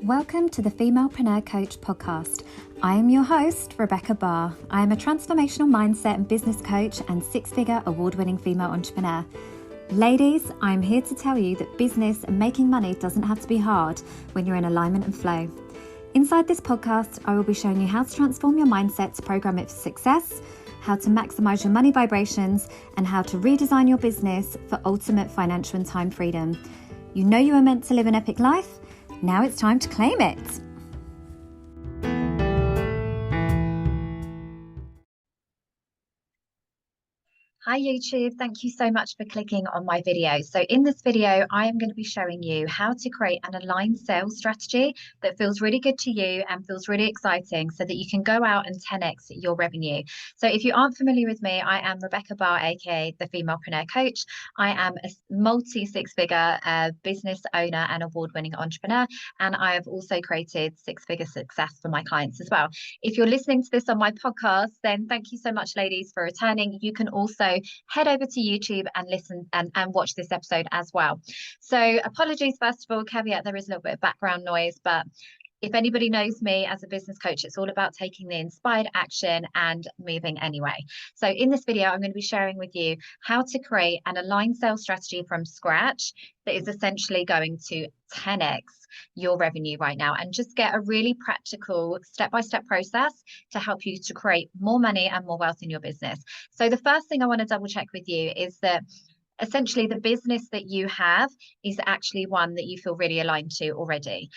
Welcome to the Femalepreneur Coach podcast. I am your host, Rebecca Barr. I am a transformational mindset and business coach and six-figure award-winning female entrepreneur. Ladies, I'm here to tell you that business and making money doesn't have to be hard when you're in alignment and flow. Inside this podcast, I will be showing you how to transform your mindset to program it for success, how to maximize your money vibrations, and how to redesign your business for ultimate financial and time freedom. You know you are meant to live an epic life. Now it's time to claim it. Hi YouTube, thank you so much for clicking on my video. So in this video, I am going to be showing you how to create an aligned sales strategy that feels really good to you and feels really exciting so that you can go out and 10x your revenue. So if you aren't familiar with me, I am Rebecca Barr, aka the Femalepreneur Coach. I am a multi-six-figure business owner and award-winning entrepreneur, and I have also created six-figure success for my clients as well. If you're listening to this on my podcast, then thank you so much, ladies, for returning. You can also head over to YouTube and listen and watch this episode as well. So apologies, first of all, caveat, there is a little bit of background noise, but if anybody knows me as a business coach, it's all about taking the inspired action and moving anyway. So in this video, I'm going to be sharing with you how to create an aligned sales strategy from scratch that is essentially going to 10x your revenue right now, and just get a really practical step-by-step process to help you to create more money and more wealth in your business. So the first thing I want to double check with you is that essentially the business that you have is actually one that you feel really aligned to already.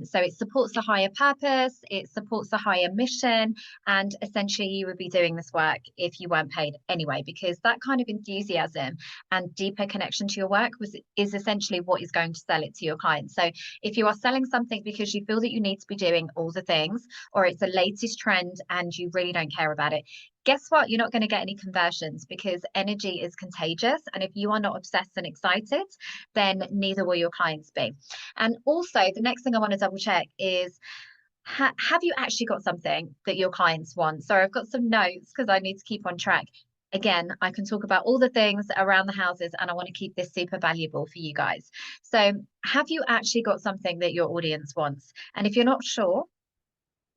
So it supports a higher purpose, it supports a higher mission, and essentially you would be doing this work if you weren't paid anyway, because that kind of enthusiasm and deeper connection to your work is essentially what is going to sell it to your clients. So if you are selling something because you feel that you need to be doing all the things, or it's the latest trend and you really don't care about it, guess what? You're not going to get any conversions, because energy is contagious. And if you are not obsessed and excited, then neither will your clients be. And also, the next thing I want to double check is, have you actually got something that your clients want? So I've got some notes because I need to keep on track. Again, I can talk about all the things around the houses, and I want to keep this super valuable for you guys. So have you actually got something that your audience wants? And if you're not sure,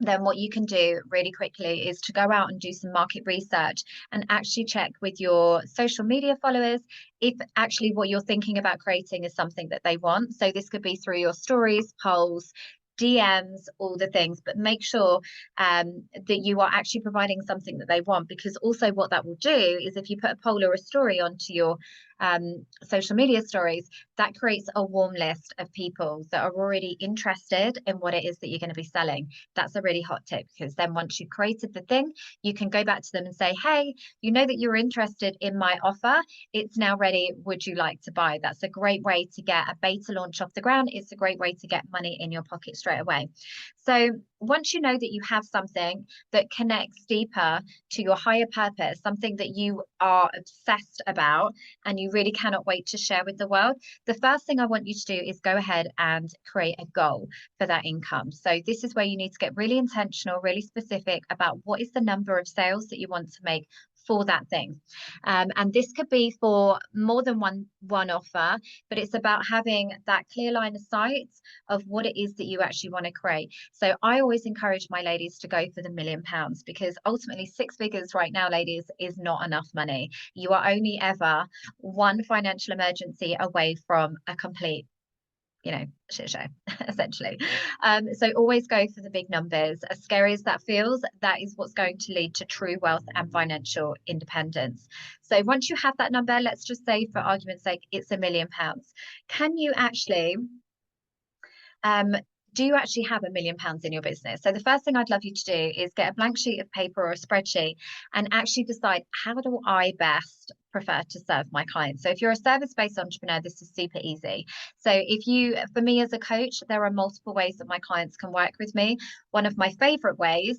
then what you can do really quickly is to go out and do some market research and actually check with your social media followers if actually what you're thinking about creating is something that they want. So this could be through your stories, polls, DMs, all the things, but make sure that you are actually providing something that they want, because also what that will do is if you put a poll or a story onto your social media stories, that creates a warm list of people that are already interested in what it is that you're going to be selling. That's a really hot tip, because then once you've created the thing, you can go back to them and say, hey, you know that you're interested in my offer. It's now ready. Would you like to buy? That's a great way to get a beta launch off the ground. It's a great way to get money in your pocket straight away. So once you know that you have something that connects deeper to your higher purpose, something that you are obsessed about and you really cannot wait to share with the world, the first thing I want you to do is go ahead and create a goal for that income. So this is where you need to get really intentional, really specific about what is the number of sales that you want to make for that thing. And this could be for more than one offer, but it's about having that clear line of sight of what it is that you actually want to create. So I always encourage my ladies to go for the £1 million, because ultimately six figures right now, ladies, is not enough money. You are only ever one financial emergency away from a complete shit show, essentially. So always go for the big numbers. As scary as that feels, that is what's going to lead to true wealth and financial independence. So once you have that number, let's just say for argument's sake, it's £1 million. Can you actually, do you actually have £1 million in your business? So the first thing I'd love you to do is get a blank sheet of paper or a spreadsheet and actually decide, how do I best prefer to serve my clients? So if you're a service-based entrepreneur, this is super easy. So for me as a coach, there are multiple ways that my clients can work with me. One of my favorite ways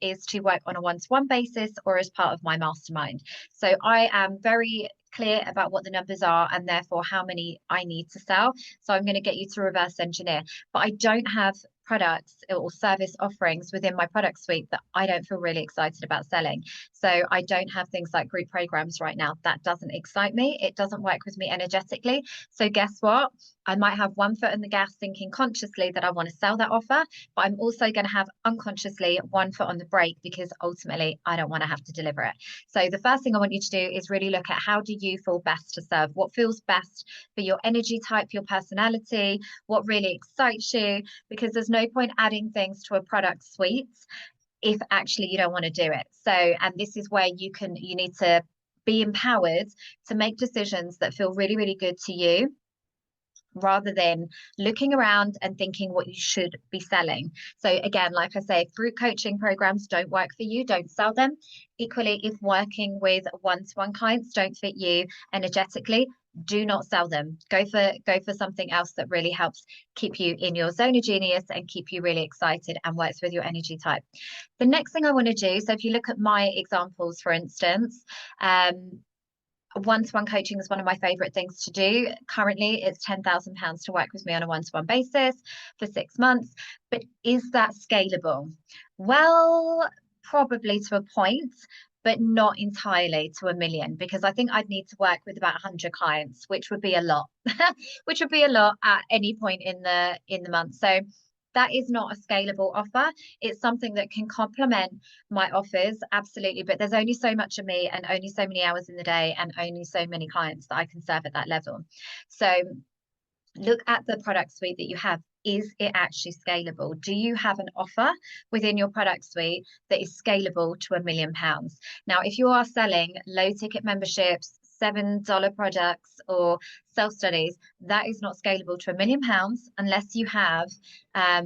is to work on a one-to-one basis or as part of my mastermind. So I am very clear about what the numbers are and therefore how many I need to sell. So I'm going to get you to reverse engineer, but I don't have products or service offerings within my product suite that I don't feel really excited about selling. So I don't have things like group programs right now. That doesn't excite me. It doesn't work with me energetically. So guess what? I might have one foot in the gas thinking consciously that I want to sell that offer, but I'm also going to have unconsciously one foot on the brake because ultimately I don't want to have to deliver it. So the first thing I want you to do is really look at, how do you feel best to serve? What feels best for your energy type, your personality, what really excites you? Because there's no point adding things to a product suite if actually you don't want to do it. So, and this is where you need to be empowered to make decisions that feel really, really good to you, rather than looking around and thinking what you should be selling. So again, like I say, if group coaching programs don't work for you, don't sell them. Equally, if working with one-to-one clients don't fit you energetically, do not sell them. Go for something else that really helps keep you in your zone of genius and keep you really excited and works with your energy type. The next thing I want to do, so if you look at my examples, for instance, one-to-one coaching is one of my favorite things to do. Currently, it's £10,000 to work with me on a one-to-one basis for 6 months. But is that scalable? Well, probably to a point, but not entirely to 1 million, because I think I'd need to work with about 100 clients, which would be a lot, which would be a lot at any point in the month. So that is not a scalable offer. It's something that can complement my offers, absolutely, but there's only so much of me and only so many hours in the day and only so many clients that I can serve at that level. So look at the product suite that you have. Is it actually scalable? Do you have an offer within your product suite that is scalable to £1 million? Now, if you are selling low ticket memberships, $7 products or self-studies, that is not scalable to £1 million unless you have a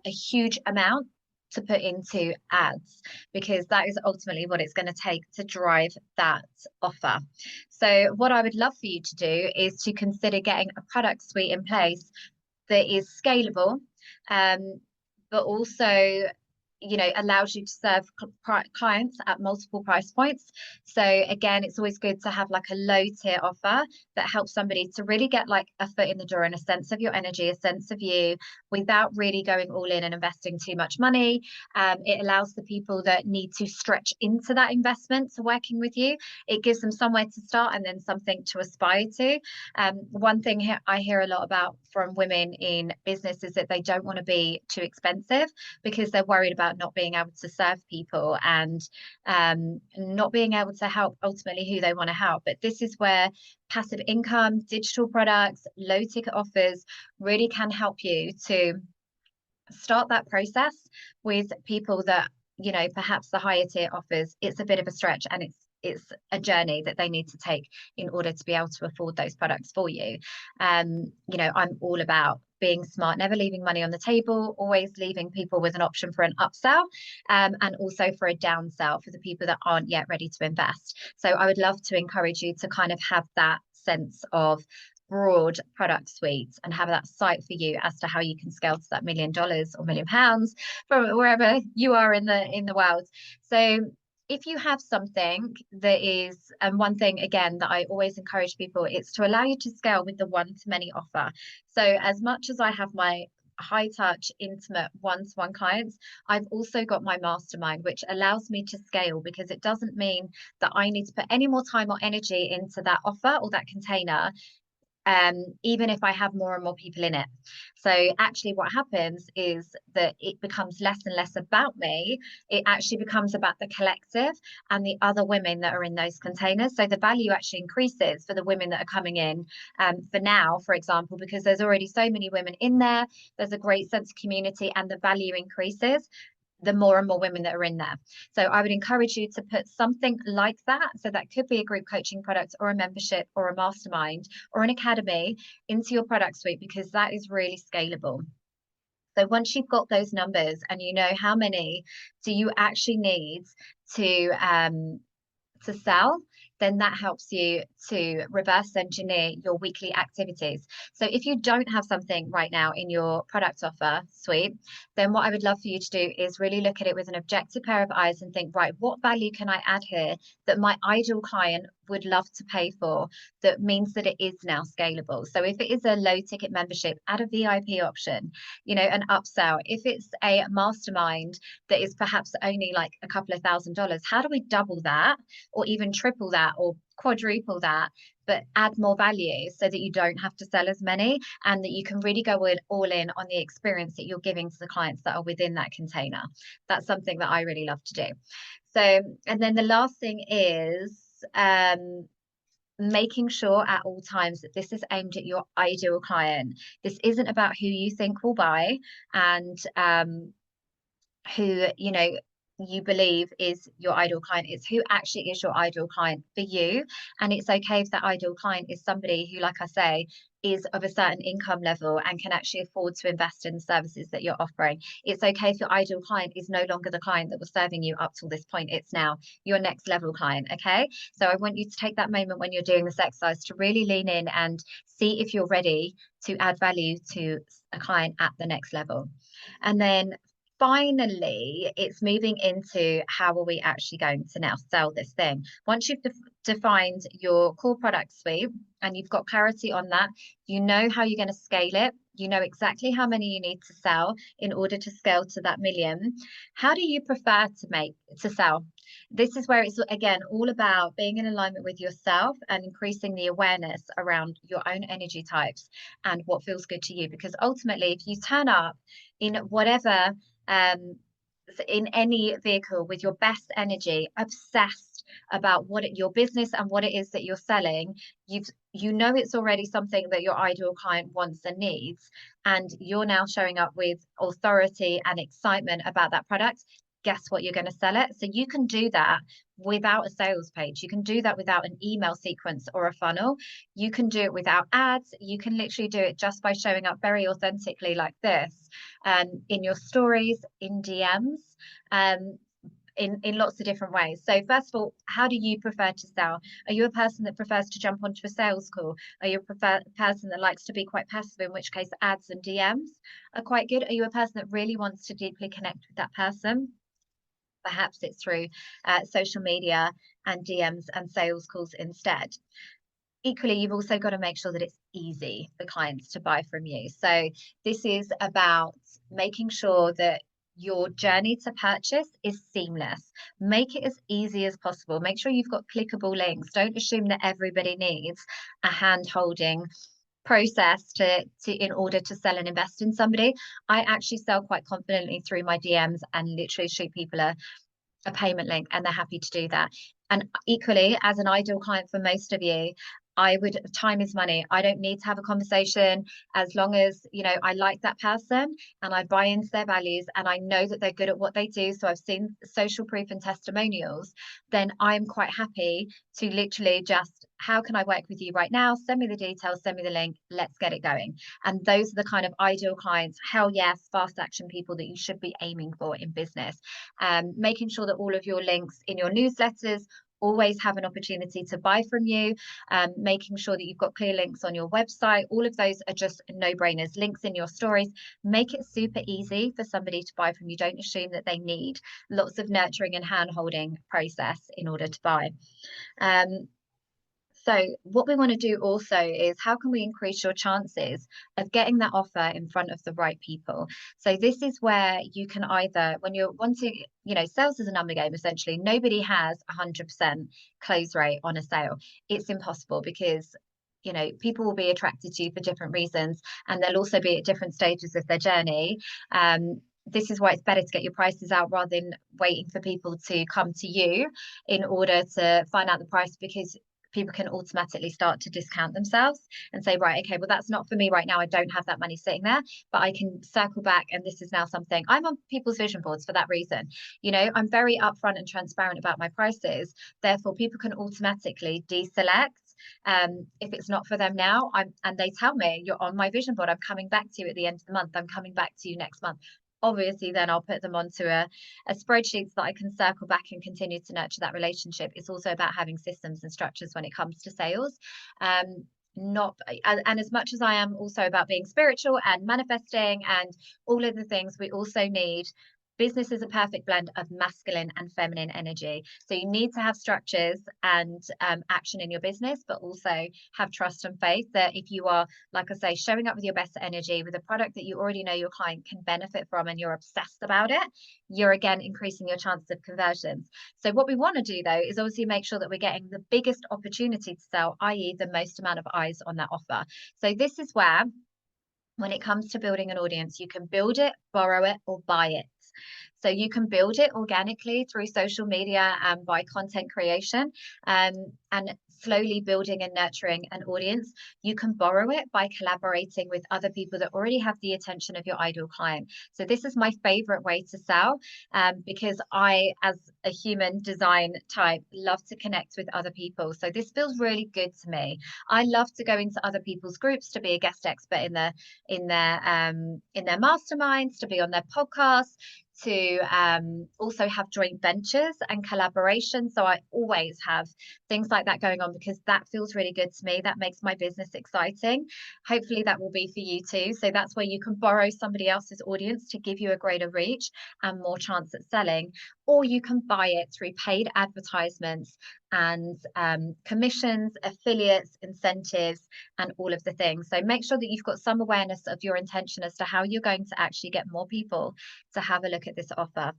huge amount to put into ads, because that is ultimately what it's going to take to drive that offer. So what I would love for you to do is to consider getting a product suite in place that is scalable, but also allows you to serve clients at multiple price points. So again, it's always good to have like a low tier offer that helps somebody to really get like a foot in the door and a sense of your energy, a sense of you, without really going all in and investing too much money. It allows the people that need to stretch into that investment to working with you. It gives them somewhere to start and then something to aspire to. One thing I hear a lot about from women in business is that they don't want to be too expensive because they're worried about not being able to serve people and not being able to help ultimately who they want to help. But this is where passive income, digital products, low ticket offers really can help you to start that process with people that, perhaps the higher tier offers, it's a bit of a stretch and it's a journey that they need to take in order to be able to afford those products for you. I'm all about being smart, never leaving money on the table, always leaving people with an option for an upsell, and also for a downsell for the people that aren't yet ready to invest. So I would love to encourage you to kind of have that sense of broad product suite and have that sight for you as to how you can scale to that $1 million or £1 million from wherever you are in the world. So if you have something that is, and one thing again that I always encourage people, it's to allow you to scale with the one-to-many offer. So as much as I have my high touch, intimate one-to-one clients, I've also got my mastermind, which allows me to scale, because it doesn't mean that I need to put any more time or energy into that offer or that container, even if I have more and more people in it. So actually what happens is that it becomes less and less about me. It actually becomes about the collective and the other women that are in those containers. So the value actually increases for the women that are coming in for now, for example, because there's already so many women in there. There's a great sense of community and the value increases the more and more women that are in there. So I would encourage you to put something like that. So that could be a group coaching product or a membership or a mastermind or an academy into your product suite, because that is really scalable. So once you've got those numbers and you know how many do you actually need to sell, then that helps you to reverse engineer your weekly activities. So if you don't have something right now in your product offer suite, then what I would love for you to do is really look at it with an objective pair of eyes and think, right, what value can I add here that my ideal client would love to pay for that means that it is now scalable. So if it is a low ticket membership, add a VIP option, an upsell. If it's a mastermind that is perhaps only like a couple of $1,000s, how do we double that or even triple that or quadruple that, but add more value so that you don't have to sell as many and that you can really go all in on the experience that you're giving to the clients that are within that container. That's something that I really love to do. So, and then the last thing is making sure at all times that this is aimed at your ideal client. This isn't about who you think will buy and who you believe is your ideal client. It's who actually is your ideal client for you. And it's okay if that ideal client is somebody who, like I say, is of a certain income level and can actually afford to invest in the services that you're offering. It's okay if your ideal client is no longer the client that was serving you up till this point. It's now your next level client. Okay, so I want you to take that moment when you're doing this exercise to really lean in and see if you're ready to add value to a client at the next level. And then finally, it's moving into how are we actually going to now sell this thing. Once you've defined your core product suite and you've got clarity on that, you know how you're going to scale it. You know exactly how many you need to sell in order to scale to that million. How do you prefer to sell? This is where it's, again, all about being in alignment with yourself and increasing the awareness around your own energy types and what feels good to you. Because ultimately, if you turn up in whatever in any vehicle with your best energy, obsessed about your business and what it is that you're selling, it's already something that your ideal client wants and needs, and you're now showing up with authority and excitement about that product. Guess what? You're going to sell it. So you can do that without a sales page. You can do that without an email sequence or a funnel. You can do it without ads. You can literally do it just by showing up very authentically like this, in your stories, in DMs, in lots of different ways. So first of all, how do you prefer to sell? Are you a person that prefers to jump onto a sales call? Are you a person that likes to be quite passive, in which case ads and DMs are quite good? Are you a person that really wants to deeply connect with that person? Perhaps it's through social media and DMs and sales calls instead. Equally, you've also got to make sure that it's easy for clients to buy from you. So this is about making sure that your journey to purchase is seamless. Make it as easy as possible. Make sure you've got clickable links. Don't assume that everybody needs a hand-holding process in order to sell and invest in somebody. I actually sell quite confidently through my DMs and literally shoot people a payment link, and they're happy to do that. And equally, as an ideal client for most of you, time is money. I don't need to have a conversation as long as, I like that person and I buy into their values and I know that they're good at what they do. So I've seen social proof and testimonials, then I'm quite happy to literally just, how can I work with you right now? Send me the details, send me the link, let's get it going. And those are the kind of ideal clients, hell yes, fast action people that you should be aiming for in business. Making sure that all of your links in your newsletters always have an opportunity to buy from you, making sure that you've got clear links on your website. All of those are just no-brainers. Links in your stories. Make it super easy for somebody to buy from you. Don't assume that they need lots of nurturing and hand-holding process in order to buy. So what we want to do also is, how can we increase your chances of getting that offer in front of the right people? So this is where you can either, when you're wanting, sales is a number game, essentially. Nobody has 100% close rate on a sale. It's impossible because people will be attracted to you for different reasons, and they'll also be at different stages of their journey. This is why it's better to get your prices out rather than waiting for people to come to you in order to find out the price, because people can automatically start to discount themselves and say, right, okay, well, that's not for me right now. I don't have that money sitting there, but I can circle back. And this is now something. I'm on people's vision boards for that reason. I'm very upfront and transparent about my prices. Therefore, people can automatically deselect if it's not for them now. And they tell me, you're on my vision board. I'm coming back to you at the end of the month. I'm coming back to you next month. Obviously, then I'll put them onto a spreadsheet so that I can circle back and continue to nurture that relationship. It's also about having systems and structures when it comes to sales. And as much as I am also about being spiritual and manifesting and all of the things, we also need business is a perfect blend of masculine and feminine energy. So you need to have structures and action in your business, but also have trust and faith that if you are, like I say, showing up with your best energy with a product that you already know your client can benefit from and you're obsessed about it, you're again increasing your chances of conversions. So what we want to do though is obviously make sure that we're getting the biggest opportunity to sell, i.e. the most amount of eyes on that offer. So this is where, when it comes to building an audience, you can build it, borrow it, or buy it. So you can build it organically through social media and by content creation, and slowly building and nurturing an audience. You can borrow it by collaborating with other people that already have the attention of your ideal client. So this is my favorite way to sell, because I, as a human design type, love to connect with other people. So this feels really good to me. I love to go into other people's groups to be a guest expert in their masterminds, to be on their podcasts, to also have joint ventures and collaboration. So I always have things like that going on because that feels really good to me. That makes my business exciting. Hopefully that will be for you too. So that's where you can borrow somebody else's audience to give you a greater reach and more chance at selling, or you can buy it through paid advertisements and commissions, affiliates, incentives, and all of the things. So make sure that you've got some awareness of your intention as to how you're going to actually get more people to have a look at this offer.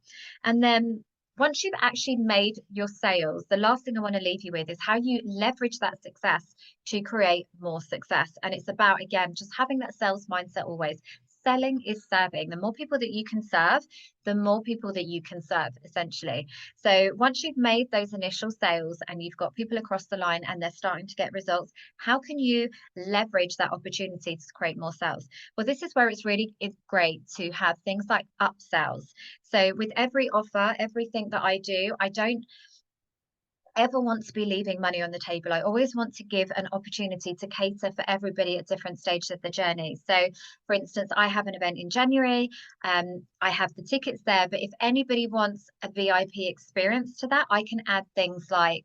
And then once you've actually made your sales, the last thing I want to leave you with is how you leverage that success to create more success. And it's about, again, just having that sales mindset always. Selling is serving. The more people that you can serve, the more people that you can serve, essentially. So once you've made those initial sales and you've got people across the line and they're starting to get results, how can you leverage that opportunity to create more sales? Well, this is where it's great to have things like upsells. So with every offer, everything that I do, I don't ever want to be leaving money on the table. I always want to give an opportunity to cater for everybody at different stages of the journey. So, for instance, I have an event in January. I have the tickets there, but if anybody wants a VIP experience to that, I can add things like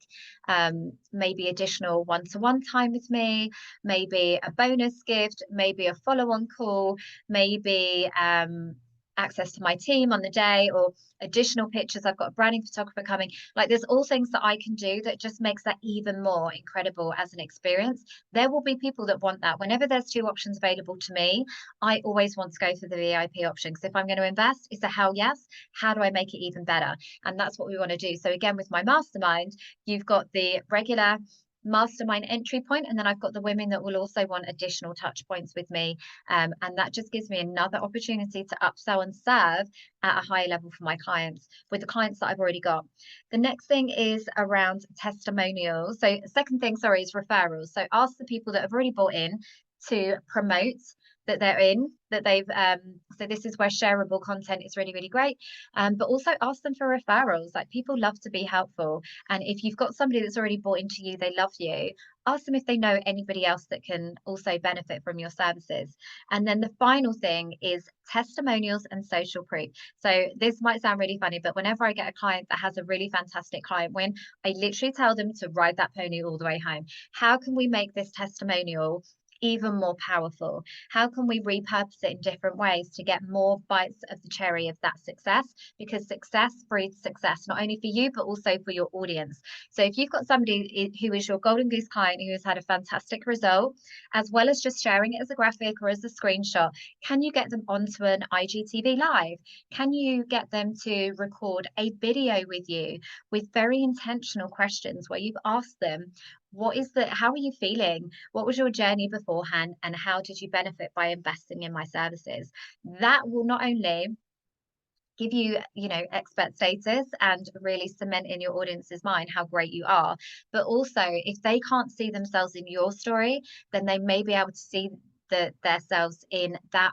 maybe additional one-to-one time with me, maybe a bonus gift, maybe a follow-on call, maybe access to my team on the day, or additional pictures. I've got a branding photographer coming. Like, there's all things that I can do that just makes that even more incredible as an experience. There will be people that want that. Whenever there's two options available to me, I always want to go for the VIP option, because if I'm going to invest, it's a hell yes. How do I make it even better? And that's what we want to do. So again, with my mastermind, you've got the regular mastermind entry point, and then I've got the women that will also want additional touch points with me, and that just gives me another opportunity to upsell and serve at a higher level for my clients, with the clients that I've already got. The next thing is around testimonials. So second thing, sorry, is referrals. So ask the people that have already bought in to promote that they're in, that they've so this is where shareable content is really, really great, but also ask them for referrals. Like, people love to be helpful, and if you've got somebody that's already bought into you, they love you, ask them if they know anybody else that can also benefit from your services. And then the final thing is testimonials and social proof. So this might sound really funny, but whenever I get a client that has a really fantastic client win, I literally tell them to ride that pony all the way home. How can we make this testimonial even more powerful? How can we repurpose it in different ways to get more bites of the cherry of that success? Because success breeds success, not only for you, but also for your audience. So if you've got somebody who is your golden goose client who has had a fantastic result, as well as just sharing it as a graphic or as a screenshot, can you get them onto an IGTV live? Can you get them to record a video with you with very intentional questions where you've asked them, how are you feeling? What was your journey beforehand? And how did you benefit by investing in my services? That will not only give you, expert status and really cement in your audience's mind how great you are, but also if they can't see themselves in your story, then they may be able to see themselves in that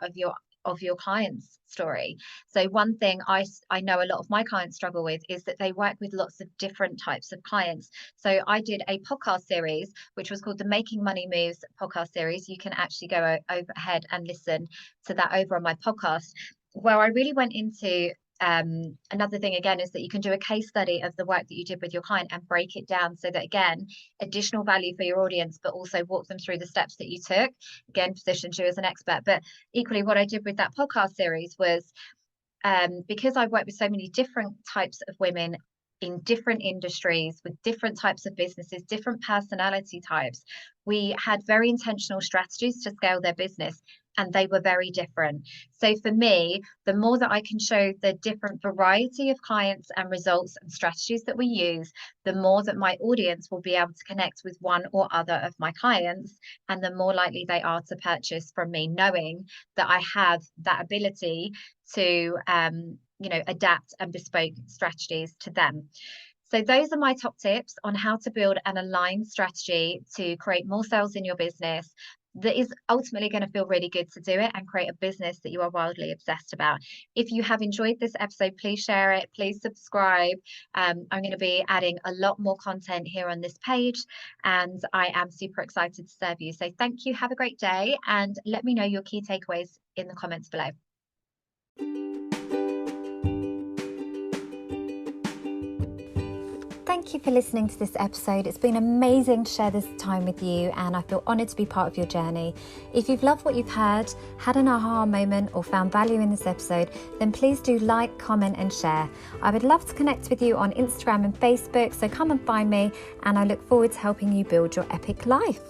of your client's story. So one thing I know a lot of my clients struggle with is that they work with lots of different types of clients. So I did a podcast series, which was called the Making Money Moves podcast series. You can actually go ahead and listen to that over on my podcast, where I really went into another thing again is that you can do a case study of the work that you did with your client and break it down so that, again, additional value for your audience, but also walk them through the steps that you took, again, positions you as an expert. But equally, what I did with that podcast series was because I work with so many different types of women in different industries with different types of businesses, different personality types, we had very intentional strategies to scale their business, and they were very different. So for me, the more that I can show the different variety of clients and results and strategies that we use, the more that my audience will be able to connect with one or other of my clients, and the more likely they are to purchase from me, knowing that I have that ability to adapt and bespoke strategies to them. So those are my top tips on how to build an aligned strategy to create more sales in your business that is ultimately going to feel really good to do it and create a business that you are wildly obsessed about. If you have enjoyed this episode, please share it, please subscribe. I'm going to be adding a lot more content here on this page, and I am super excited to serve you. So thank you, have a great day, and let me know your key takeaways in the comments below. Thank you for listening to this episode. It's been amazing to share this time with you, and I feel honoured to be part of your journey. If you've loved what you've heard, had an aha moment, or found value in this episode, then please do like, comment and share. I would love to connect with you on Instagram and Facebook, so come and find me, and I look forward to helping you build your epic life.